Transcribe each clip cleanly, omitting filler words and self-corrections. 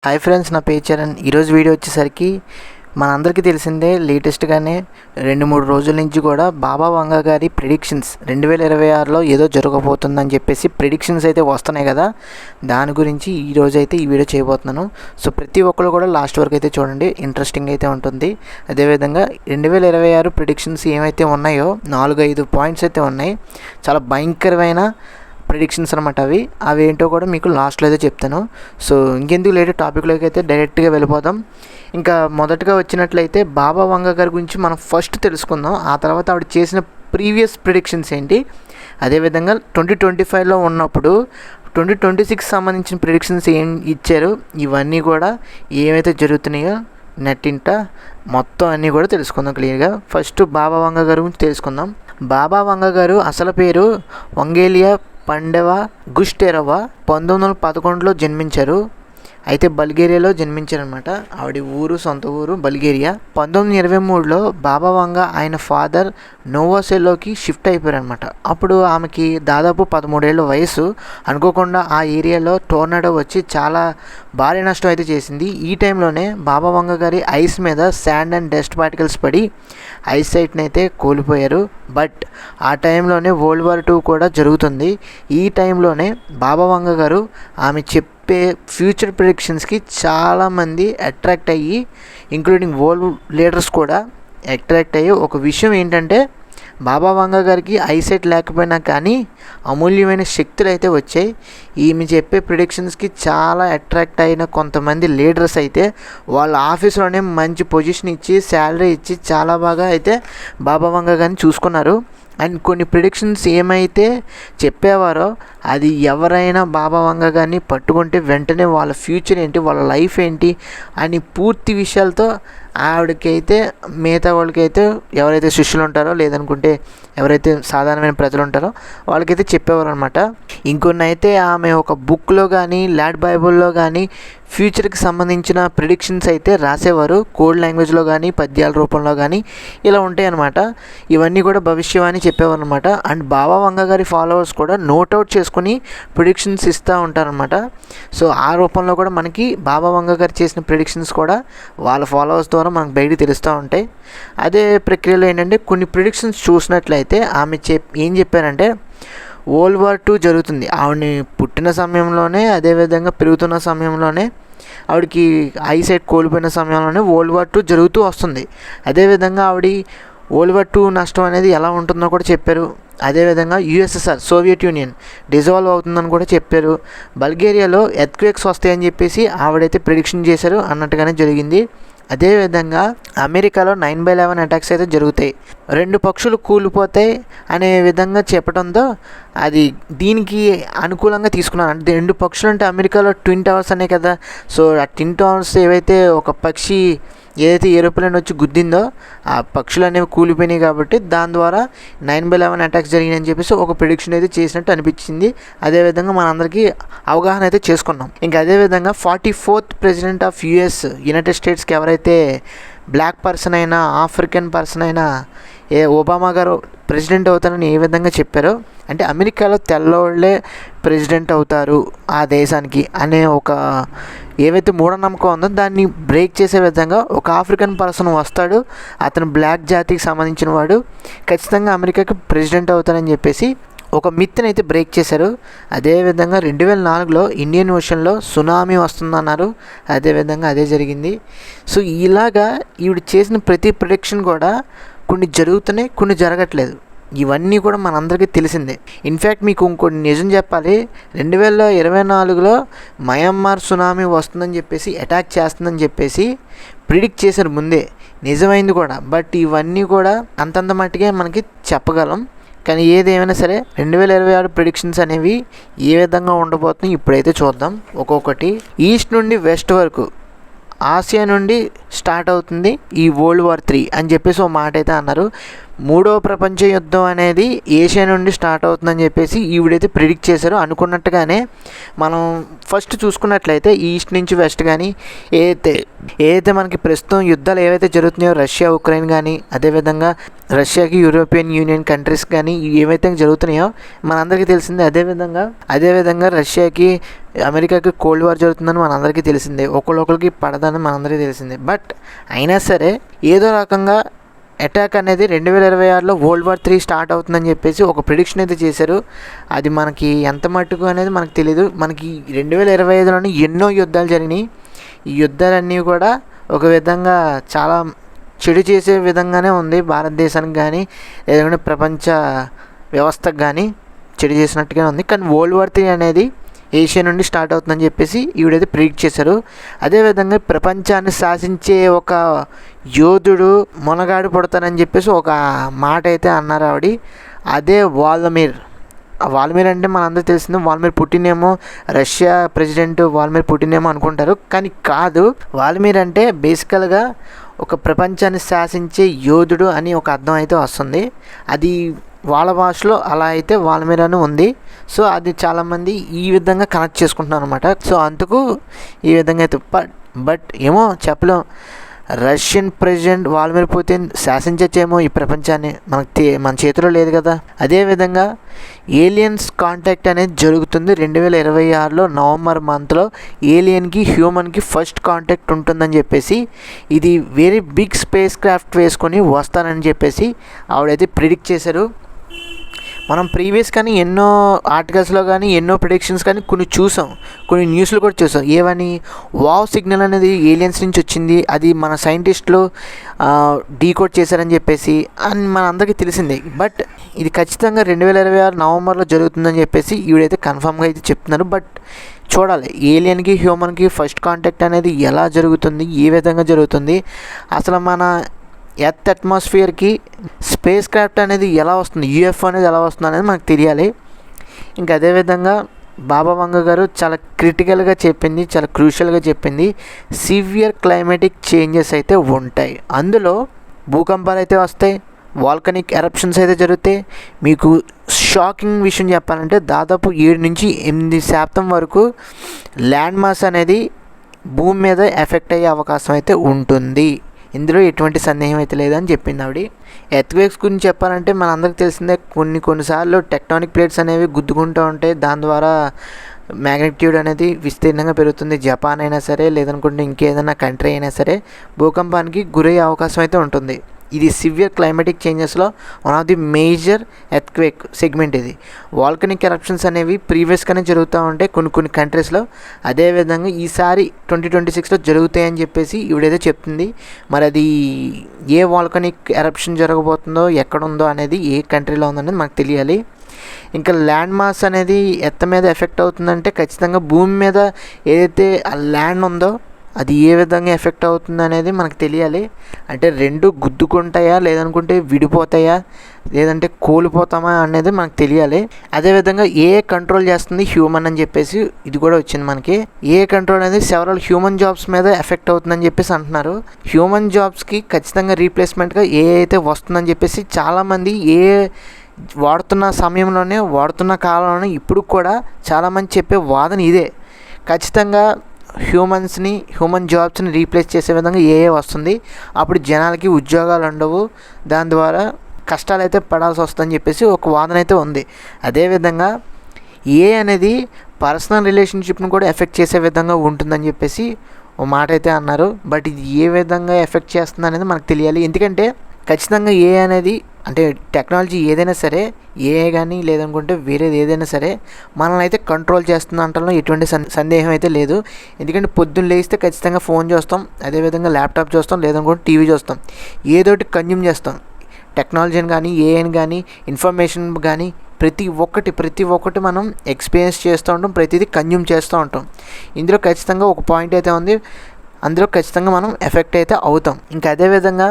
Hi friends, నా పేరు చరణ్. ఈరోజు వీడియో వచ్చేసరికి మనందరికీ తెలిసిందే, లేటెస్ట్గానే 2-3 రోజుల నుంచి కూడా బాబా వంగా గారి ప్రిడిక్షన్స్ 2026లో ఏదో జరగబోతుందని చెప్పేసి ప్రిడిక్షన్స్ అయితే వస్తున్నాయి కదా, దాని గురించి ఈరోజు అయితే ఈ వీడియో చేయబోతున్నాను. సో ప్రతి ఒక్కరు కూడా లాస్ట్ వరకు అయితే చూడండి, ఇంట్రెస్టింగ్ అయితే ఉంటుంది. అదేవిధంగా 2026 ప్రిడిక్షన్స్ ఏమైతే ఉన్నాయో 4-5 పాయింట్స్ అయితే ఉన్నాయి. చాలా భయంకరమైన ప్రిడిక్షన్స్ అనమాట. అవి ఏంటో కూడా మీకు లాస్ట్లో అయితే చెప్తాను. సో ఇంకెందుకు లేట్, టాపిక్లోకి అయితే డైరెక్ట్గా వెళ్ళిపోదాం. ఇంకా మొదటగా వచ్చినట్లయితే బాబా వంగా గారి గురించి మనం ఫస్ట్ తెలుసుకుందాం. ఆ తర్వాత ఆవిడ చేసిన ప్రీవియస్ ప్రిడిక్షన్స్ ఏంటి, అదేవిధంగా 2025లో ఉన్నప్పుడు 2026 సంబంధించిన ప్రిడిక్షన్స్ ఏం ఇచ్చారు, ఇవన్నీ కూడా ఏమైతే జరుగుతున్నాయో నెట్టింట మొత్తం అన్నీ కూడా తెలుసుకుందాం క్లియర్గా. ఫస్ట్ బాబా వంగా గారి గురించి తెలుసుకుందాం. బాబా వంగా గారు అసలు పేరు వంగేలియా పండెవా గుస్టెరవా. 1911లో జన్మించారు. అయితే బల్గేరియాలో జన్మించారనమాట. ఆవిడ సొంత ఊరు బల్గేరియా. 1923లో బాబా వంగా ఆయన ఫాదర్ నోవోసెల్లోకి షిఫ్ట్ అయిపోయారనమాట. అప్పుడు ఆమెకి దాదాపు 13 ఏళ్ళ వయసు. అనుకోకుండా ఆ ఏరియాలో టోర్నాడో వచ్చి చాలా భారీ నష్టం అయితే చేసింది. ఈ టైంలోనే బాబా వంగా గారి ఐస్ మీద శాండ్ అండ్ డస్ట్ పార్టికల్స్ పడి ఐసైట్ని అయితే కోల్పోయారు. బట్ ఆ టైంలోనే వరల్డ్ వార్ 2 కూడా జరుగుతుంది. ఈ టైంలోనే బాబా వంగా గారు ఆమె చెప్పే ఫ్యూచర్ ప్రిడిక్షన్స్కి చాలామంది అట్రాక్ట్ అయ్యి, ఇంక్లూడింగ్ వరల్డ్ లీడర్స్ కూడా అట్రాక్ట్ అయ్యి, ఒక విషయం ఏంటంటే బాబా వంగా గారికి ఐసైట్ లేకపోయినా కానీ అమూల్యమైన శక్తులు అయితే వచ్చాయి. ఈమె చెప్పే ప్రిడిక్షన్స్కి చాలా అట్రాక్ట్ అయిన కొంతమంది లీడర్స్ అయితే వాళ్ళ ఆఫీస్లోనే మంచి పొజిషన్ ఇచ్చి, శాలరీ ఇచ్చి చాలా బాగా అయితే బాబా వంగా గారిని చూసుకున్నారు. అండ్ కొన్ని ప్రిడిక్షన్స్ ఏమైతే చెప్పేవారో అది ఎవరైనా బాబా వంగా గారిని పట్టుకుంటే వెంటనే వాళ్ళ ఫ్యూచర్ ఏంటి, వాళ్ళ లైఫ్ ఏంటి అని పూర్తి విషయాలతో ఆవిడకైతే, మిగతా వాళ్ళకైతే ఎవరైతే శిష్యులు ఉంటారో లేదనుకుంటే ఎవరైతే సాధారణమైన ప్రజలు ఉంటారో వాళ్ళకైతే చెప్పేవారు అనమాట. ఇంకొన్ని అయితే ఆమె ఒక బుక్లో కానీ లార్డ్ బైబుల్లో కానీ ఫ్యూచర్కి సంబంధించిన ప్రిడిక్షన్స్ అయితే రాసేవారు. కోడ్ లాంగ్వేజ్లో కానీ పద్యాల రూపంలో కానీ ఇలా ఉంటాయి అన్నమాట. ఇవన్నీ కూడా భవిష్యవాణి చెప్పేవారు అనమాట. అండ్ బాబా వంగా గారి ఫాలోవర్స్ కూడా నోట్అవుట్ చేసుకుని ప్రిడిక్షన్స్ ఇస్తూ ఉంటారనమాట. సో ఆ రూపంలో కూడా మనకి బాబా వంగా గారు చేసిన ప్రిడిక్షన్స్ కూడా వాళ్ళ ఫాలోవర్స్ ద్వారా మనకు బయటికి తెలుస్తూ ఉంటాయి. అదే ప్రక్రియలో ఏంటంటే కొన్ని ప్రిడిక్షన్స్ చూసినట్లయితే ఆమె ఏం చెప్పారంటే వరల్డ్ వార్ 2 జరుగుతుంది. ఆవిడని పుట్టిన సమయంలోనే, అదేవిధంగా పెరుగుతున్న సమయంలోనే, ఆవిడకి ఐసైట్ కోల్పోయిన సమయంలోనే వరల్డ్ వార్ 2 జరుగుతూ వస్తుంది. అదేవిధంగా ఆవిడ వరల్డ్ వార్ 2 నష్టం అనేది ఎలా ఉంటుందో కూడా చెప్పారు. అదేవిధంగా యుఎస్ఎస్ఆర్, సోవియట్ యూనియన్ డిజాల్వ్ అవుతుందని కూడా చెప్పారు. బల్గేరియాలో ఎర్త్క్వేక్స్ వస్తాయని చెప్పేసి ఆవిడైతే ప్రిడిక్షన్ చేశారు, అన్నట్టుగానే జరిగింది. అదేవిధంగా అమెరికాలో 9/11 అటాక్స్ అయితే జరుగుతాయి, 2 పక్షులు కూలిపోతాయి అనే విధంగా చెప్పడంతో అది దీనికి అనుకూలంగా తీసుకున్నాను. అంటే 2 పక్షులు అంటే అమెరికాలో ట్విన్ టవర్స్ అనే కదా. సో ఆ ట్విన్ టవర్స్ ఏవైతే ఒక పక్షి ఏదైతే ఏరోప్లేన్ వచ్చి గుద్దిందో ఆ పక్షులు అనేవి కూలిపోయినాయి, కాబట్టి దాని ద్వారా 9/11 అటాక్స్ జరిగినాయని చెప్పేసి ఒక ప్రిడిక్షన్ అయితే చేసినట్టు అనిపించింది. అదేవిధంగా మనందరికీ అవగాహన అయితే చేసుకున్నాం. ఇంకా అదేవిధంగా 44th ప్రెసిడెంట్ ఆఫ్ యునైటెడ్ స్టేట్స్కి ఎవరైతే బ్లాక్ పర్సన్ అయినా, ఆఫ్రికన్ పర్సన్ అయినా ఒబామా గారు ప్రెసిడెంట్ అవుతారని ఏ విధంగా చెప్పారో, అంటే అమెరికాలో తెల్లవాళ్ళే ప్రెసిడెంట్ అవుతారు ఆ దేశానికి అనే ఒక ఏవైతే మూఢనమ్మకం ఉందో దాన్ని బ్రేక్ చేసే విధంగా ఒక ఆఫ్రికన్ పర్సన్ వస్తాడు, అతను బ్లాక్ జాతికి సంబంధించిన వాడు, ఖచ్చితంగా అమెరికాకి ప్రెసిడెంట్ అవుతారని చెప్పేసి ఒక మిత్ని అయితే బ్రేక్ చేశారు. అదేవిధంగా 2004లో ఇండియన్ ఓషన్లో సునామీ వస్తుందన్నారు. అదేవిధంగా అదే జరిగింది. సో ఇలాగా ఈవిడ చేసిన ప్రతి ప్రిడిక్షన్ కూడా కొన్ని జరుగుతున్నాయి, కొన్ని జరగట్లేదు. ఇవన్నీ కూడా మనందరికీ తెలిసిందే. ఇన్ఫ్యాక్ట్ మీకు ఇంకోటి నిజం చెప్పాలి, 2024లో మయన్మార్ సునామీ వస్తుందని చెప్పేసి, అటాక్ చేస్తుందని చెప్పేసి ప్రిడిక్ట్ చేశారు ముందే, నిజమైంది కూడా. బట్ ఇవన్నీ కూడా అంతంత మట్టుకే మనకి చెప్పగలం. కానీ ఏదేమైనా సరే 2026 ప్రిడిక్షన్స్ అనేవి ఏ విధంగా ఉండబోతున్నాయి ఇప్పుడైతే చూద్దాం ఒక్కొక్కటి. ఈస్ట్ నుండి వెస్ట్ వరకు, ఆసియా నుండి స్టార్ట్ అవుతుంది ఈ వరల్డ్ వార్ 3 అని చెప్పేసి ఒక మాట అయితే అన్నారు. మూడవ ప్రపంచ యుద్ధం అనేది ఏషియా నుండి స్టార్ట్ అవుతుందని చెప్పేసి ఈవిడైతే ప్రిడిక్ట్ చేశారు. అనుకున్నట్టుగానే మనం ఫస్ట్ చూసుకున్నట్లయితే ఈస్ట్ నుంచి వెస్ట్ కానీ ఏదైతే మనకి ప్రస్తుతం యుద్ధాలు ఏవైతే జరుగుతున్నాయో రష్యా ఉక్రెయిన్ కానీ, అదేవిధంగా రష్యాకి యూరోపియన్ యూనియన్ కంట్రీస్ కానీ ఏవైతే జరుగుతున్నాయో మనందరికీ తెలిసిందే. అదేవిధంగా రష్యాకి అమెరికాకి కోల్డ్ వార్ జరుగుతుందని మనందరికీ తెలిసిందే. ఒకరికి పడదని మనందరికీ తెలిసిందే. బట్ అయినా సరే ఏదో రకంగా అటాక్ అనేది 2026లో వరల్డ్ వార్ 3 స్టార్ట్ అవుతుందని చెప్పేసి ఒక ప్రిడిక్షన్ అయితే చేశారు. అది మనకి ఎంత మట్టుకు అనేది మనకు తెలియదు. మనకి 2025లోనే ఎన్నో యుద్ధాలు జరిగినాయి. ఈ యుద్ధాలన్నీ కూడా ఒక విధంగా చాలా చెడు చేసే విధంగానే ఉంది భారతదేశానికి కానీ, లేదంటే ప్రపంచ వ్యవస్థకు కానీ చెడు చేసినట్టుగానే ఉంది. కానీ వరల్డ్ వార్ 3 అనేది ఏషియా నుండి స్టార్ట్ అవుతుందని చెప్పేసి ఈవిడైతే ప్రిడిక్ట్ చేశారు. అదేవిధంగా ప్రపంచాన్ని శాసించే ఒక యోధుడు మొనగాడు పుడతానని చెప్పేసి ఒక మాట అయితే అన్నారు ఆవిడ. అదే వాల్మీర్ అంటే మనందరూ తెలిసింది. వాల్మీర్ పుట్టినేమో రష్యా ప్రెసిడెంట్ వాల్మీర్ పుట్టినేమో అనుకుంటారు, కానీ కాదు. వాల్మీర్ అంటే బేసికల్గా ఒక ప్రపంచాన్ని శాసించే యోధుడు అని ఒక అర్థం అయితే వస్తుంది. అది వాళ్ళ భాషలో అలా అయితే వాల్మీర్ అని ఉంది. సో అది చాలామంది ఈ విధంగా కనెక్ట్ చేసుకుంటున్నారు అనమాట. సో అందుకు ఈ విధంగా అయితే బట్ ఏమో చెప్పలేం. రష్యన్ ప్రెసిడెంట్ వ్లాదిమిర్ పుతిన్ శాసించచ్చేమో ఈ ప్రపంచాన్ని, మన చేతిలో లేదు కదా. అదేవిధంగా ఏలియన్స్ కాంటాక్ట్ అనేది జరుగుతుంది 2026లో నవంబర్ మంత్లో. ఏలియన్కి హ్యూమన్కి ఫస్ట్ కాంటాక్ట్ ఉంటుందని చెప్పేసి, ఇది వెరీ బిగ్ స్పేస్ క్రాఫ్ట్ వేసుకొని వస్తానని చెప్పేసి ఆవిడైతే ప్రిడిక్ట్ చేశారు. మనం ప్రీవియస్ కానీ ఎన్నో ఆర్టికల్స్లో కానీ ఎన్నో ప్రిడిక్షన్స్ కానీ కొన్ని న్యూస్లు కూడా చూసాం. ఏవని వావ్ సిగ్నల్ అనేది ఏలియన్స్ నుంచి వచ్చింది, అది మన సైంటిస్టులు డీకోడ్ చేశారని చెప్పేసి అని మన అందరికీ తెలిసిందే. బట్ ఇది ఖచ్చితంగా 2026 నవంబర్లో జరుగుతుందని చెప్పేసి ఈవిడైతే కన్ఫామ్గా అయితే చెప్తున్నారు. బట్ చూడాలి ఏలియన్కి హ్యూమన్కి ఫస్ట్ కాంటాక్ట్ అనేది ఎలా జరుగుతుంది, ఏ విధంగా జరుగుతుంది, అసలు మన ఎర్త్ అట్మాస్ఫియర్కి స్పేస్ క్రాఫ్ట్ అనేది ఎలా వస్తుంది, యూఎఫ్ఓ అనేది ఎలా వస్తుంది అనేది మనకు తెలియాలి. ఇంకా అదేవిధంగా బాబా వంగ గారు చాలా క్రిటికల్గా చెప్పింది, చాలా క్రూషియల్గా చెప్పింది, సివియర్ క్లైమేటిక్ చేంజెస్ అయితే ఉంటాయి. అందులో భూకంపాలు అయితే వస్తాయి, వాల్కనిక్ ఎరప్షన్స్ అయితే జరుగుతాయి. మీకు షాకింగ్ విషయం చెప్పాలంటే దాదాపు 7 నుంచి 8% వరకు ల్యాండ్ మాస్ అనేది భూమి మీద ఎఫెక్ట్ అయ్యే అవకాశం అయితే ఉంటుంది. ఇందులో ఎటువంటి సందేహం అయితే లేదని చెప్పింది ఆవిడ. ఎర్త్క్వేక్స్ గురించి చెప్పాలంటే మనందరికీ తెలిసిందే, కొన్నిసార్లు టెక్టానిక్ ప్లేట్స్ అనేవి గుద్దుకుంటూ ఉంటాయి. దాని ద్వారా మ్యాగ్నిట్యూడ్ అనేది విస్తీర్ణంగా పెరుగుతుంది. జపాన్ అయినా సరే, లేదనుకుంటే ఇంకేదైనా కంట్రీ అయినా సరే భూకంపానికి గురయ్యే అవకాశం అయితే ఉంటుంది. ఇది సివియర్ క్లైమాటిక్ చేంజెస్లో one of the major earthquake segment. ఇది వాల్కనిక్ ఎరప్షన్స్ అనేవి ప్రీవియస్గానే జరుగుతూ ఉంటాయి కొన్ని కంట్రీస్లో. అదేవిధంగా ఈసారి 2026లో జరుగుతాయని చెప్పేసి ఈవిడైతే చెప్తుంది. మరి అది ఏ వాల్కనిక్ ఎరప్షన్ జరగబోతుందో, ఎక్కడుందో అనేది, ఏ కంట్రీలో ఉందనేది మనకు తెలియాలి. ఇంకా ల్యాండ్ మాస్ అనేది ఎర్త్ మీద ఎఫెక్ట్ అవుతుందంటే ఖచ్చితంగా భూమి మీద ఏదైతే ఆ ల్యాండ్ ఉందో అది ఏ విధంగా ఎఫెక్ట్ అవుతుంది అనేది మనకు తెలియాలి. అంటే రెండు గుద్దుకుంటాయా, లేదనుకుంటే విడిపోతాయా, లేదంటే కోల్పోతామా అనేది మనకు తెలియాలి. అదేవిధంగా ఏ కంట్రోల్ చేస్తుంది హ్యూమన్ అని చెప్పేసి ఇది కూడా వచ్చింది మనకి. ఏ కంట్రోల్ అనేది సెవరల్ హ్యూమన్ జాబ్స్ మీద ఎఫెక్ట్ అవుతుందని చెప్పేసి అంటున్నారు. హ్యూమన్ జాబ్స్కి ఖచ్చితంగా రీప్లేస్మెంట్గా ఏ అయితే వస్తుందని చెప్పేసి చాలామంది వాడుతున్న సమయంలోనే, వాడుతున్న కాలంలోనే ఇప్పుడు కూడా చాలామంది చెప్పే వాదన ఇదే. ఖచ్చితంగా హ్యూమన్ జాబ్స్ని రీప్లేస్ చేసే విధంగా ఏ వస్తుంది, అప్పుడు జనాలకి ఉద్యోగాలు ఉండవు, దాని ద్వారా కష్టాలు అయితే పడాల్సి వస్తుందని చెప్పేసి ఒక వాదన అయితే ఉంది. అదేవిధంగా అనేది పర్సనల్ రిలేషన్షిప్ని కూడా ఎఫెక్ట్ చేసే విధంగా ఉంటుందని చెప్పేసి ఓ మాట అయితే అన్నారు. బట్ ఇది ఏ విధంగా ఎఫెక్ట్ చేస్తుంది అనేది మనకు తెలియాలి. ఎందుకంటే ఖచ్చితంగా అనేది అంటే టెక్నాలజీ ఏదైనా సరే, కానీ లేదనుకుంటే వేరేది ఏదైనా సరే మనల్ని అయితే కంట్రోల్ చేస్తుంది అంటలో ఎటువంటి సందేహం అయితే లేదు. ఎందుకంటే పొద్దున్న లేస్తే ఖచ్చితంగా ఫోన్ చూస్తాం, అదేవిధంగా ల్యాప్టాప్ చూస్తాం, లేదనుకుంటే టీవీ చూస్తాం, ఏదోటి కన్జ్యూమ్ చేస్తాం. టెక్నాలజీని కానీ, ఏఐని కానీ, ఇన్ఫర్మేషన్ కానీ ప్రతి ఒక్కటి మనం ఎక్స్పీరియన్స్ చేస్తూ ఉంటాం, ప్రతిదీ కన్జ్యూమ్ చేస్తూ ఉంటాం. ఇందులో ఖచ్చితంగా ఒక పాయింట్ అయితే ఉంది, అందులో ఖచ్చితంగా మనం ఎఫెక్ట్ అయితే అవుతాం. ఇంకా అదేవిధంగా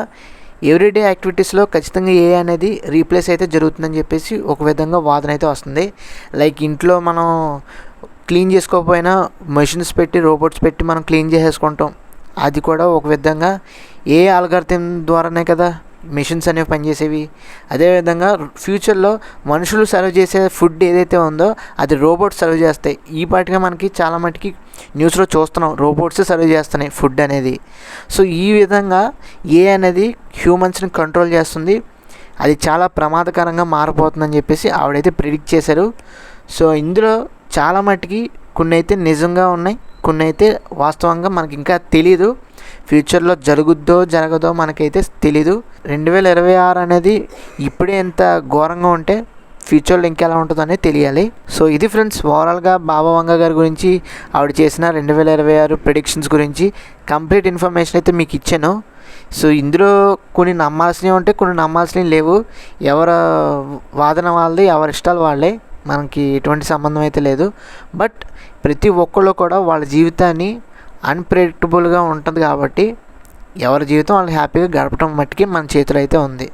ఎవ్రీడే యాక్టివిటీస్లో ఖచ్చితంగా అనేది రీప్లేస్ అయితే జరుగుతుందని చెప్పేసి ఒక విధంగా వాదన అయితే వస్తుంది. లైక్ ఇంట్లో మనం క్లీన్ చేసుకోకపోయినా మెషిన్స్ పెట్టి, రోబోట్స్ పెట్టి మనం క్లీన్ చేసేసుకుంటాం. అది కూడా ఒక విధంగా ఏ ఆల్గారిథం ద్వారానే కదా మిషన్స్ అనేవి పనిచేసేవి. అదేవిధంగా ఫ్యూచర్లో మనుషులు సర్వ్ చేసే ఫుడ్ ఏదైతే ఉందో అది రోబోట్స్ సర్వ్ చేస్తాయి. ఈ పాటిగా మనకి చాలా మటుకి న్యూస్లో చూస్తున్నాం, రోబోట్స్ సర్వ్ చేస్తున్నాయి ఫుడ్ అనేది. సో ఈ విధంగా అనేది హ్యూమన్స్ని కంట్రోల్ చేస్తుంది. అది చాలా ప్రమాదకరంగా మారిపోతుందని చెప్పేసి ఆవిడైతే ప్రిడిక్ట్ చేశారు. సో ఇందులో చాలా మటుకి కొన్ని అయితే నిజంగా ఉన్నాయి, కొన్ని అయితే వాస్తవంగా మనకి ఇంకా తెలీదు. ఫ్యూచర్లో జరగదో మనకైతే తెలీదు. 2026 అనేది ఇప్పుడే ఎంత ఘోరంగా ఉంటే ఫ్యూచర్లో ఇంకెలా ఉంటుందో అనేది తెలియాలి. సో ఇది ఫ్రెండ్స్, ఓవరాల్గా బాబా వంగ గారి గురించి ఆవిడ చేసిన 2026 ప్రెడిక్షన్స్ గురించి కంప్లీట్ ఇన్ఫర్మేషన్ అయితే మీకు ఇచ్చాను. సో ఇందులో కొన్ని నమ్మాల్సినవి ఉంటే, కొన్ని నమ్మాల్సినవి లేవు. ఎవరి వాదన వాళ్ళది, ఎవరి ఇష్టాలు వాళ్ళే, మనకి ఎటువంటి సంబంధం అయితే లేదు. బట్ ప్రతి ఒక్కళ్ళు కూడా వాళ్ళ జీవితాన్ని అన్ప్రెడిక్టబుల్గా ఉంటుంది కాబట్టి ఎవరి జీవితం వాళ్ళు హ్యాపీగా గడపడం మట్టుకి మన చేతిలో అయితే ఉంది.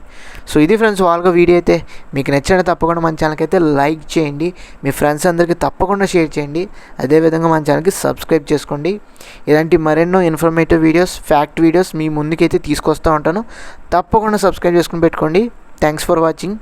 సో ఇది ఫ్రెండ్స్, వాళ్ళగా వీడియో అయితే మీకు నచ్చినట్టు తప్పకుండా మన ఛానల్కి అయితే లైక్ చేయండి, మీ ఫ్రెండ్స్ అందరికీ తప్పకుండా షేర్ చేయండి. అదేవిధంగా మన ఛానల్కి సబ్స్క్రైబ్ చేసుకోండి. ఇలాంటి మరెన్నో ఇన్ఫర్మేటివ్ వీడియోస్, ఫ్యాక్ట్ వీడియోస్ మీ ముందుకైతే తీసుకొస్తూ ఉంటాను. తప్పకుండా సబ్స్క్రైబ్ చేసుకుని పెట్టుకోండి. Thanks for watching.